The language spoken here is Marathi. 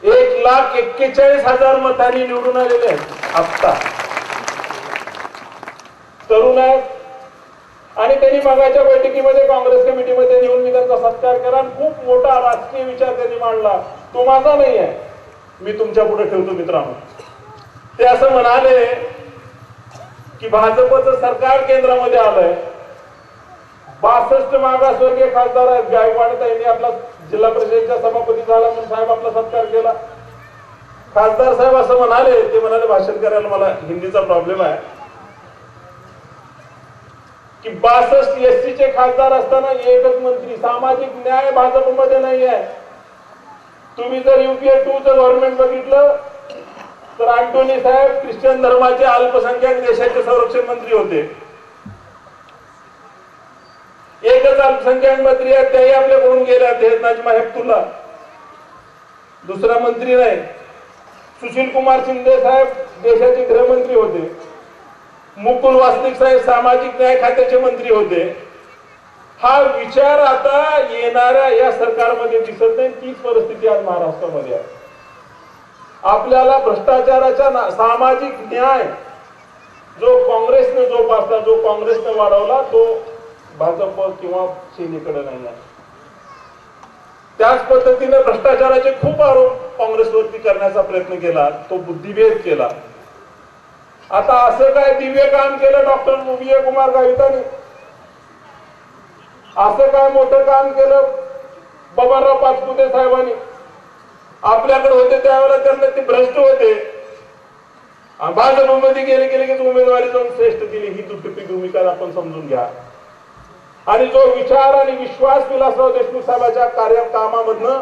1,41,000 मतांनी निवडून आलेले आहेत आता तरुण आहेत आणि त्यांनी मागाच्या बैठकीमध्ये काँग्रेस कमिटीमध्ये येऊन मी त्यांचा सत्कार केला आणि खूप मोठा राजकीय विचार त्यांनी मांडला. तो माझा नाही आहे, मी तुमच्या पुढे ठेवतो मित्रांनो. ते असं म्हणाले की भाजपचं सरकार केंद्रामध्ये आलंय, 62 मागासवर्गीय खासदार आहेत. गायकवाडताईंनी आपला जिल्हा परिषदेचा सभापती झाला म्हणून साहेब आपला सत्कार केला. खासदार साहेब असं म्हणाले, ते म्हणाले भाषण करायला मला हिंदीचा प्रॉब्लेम आहे की 62 एससीचे खासदार असताना एकच मंत्री. सामाजिक न्याय भाजपमध्ये नाही आहे. तुम्ही जर UPA 2चं गव्हर्नमेंट बघितलं तर अँटोनी साहेब ख्रिश्चन धर्माचे अल्पसंख्याक देशाचे संरक्षण मंत्री होते. एकच अल्पसंख्याक मंत्री आहेत, त्याही आपल्याकडून गेले आहेत, नाजमा हेपतुल्ला. दुसरा मंत्री नाही. सुशील कुमार शिंदे साहेब देशाचे गृहमंत्री होते. मुकुल वासनिक साहेब सामाजिक न्याय खात्याचे मंत्री होते. हा विचार आता येणाऱ्या या सरकारमध्ये दिसत नाही. तीच परिस्थिती आज महाराष्ट्रामध्ये आहे. आपल्याला भ्रष्टाचाराचा सामाजिक न्याय जो काँग्रेसने जोपासला, जो काँग्रेसने वाढवला, तो भाजप किंवा सेनेकडे नाही आहे. त्याच पद्धतीने भ्रष्टाचाराचे खूप आरोप काँग्रेसवरती करण्याचा प्रयत्न केला, तो बुद्धिभेद केला. आता असं काय दिव्य काम केलं डॉक्टर विजय कुमार गावितांनी? असं काय मोठं काम केलं बबनराव पाचपुते साहेबांनी? आपल्याकडे होते त्यावेळेला त्यांना ते भ्रष्ट होते, भाजपमध्ये गेले की उमेदवारी जाऊन श्रेष्ठ दिली. ही दुटप्पी भूमिका आपण समजून घ्या. आणि जो विचार आणि विश्वास विलासराव देशमुख साहेबांच्या कार्यकामामधनं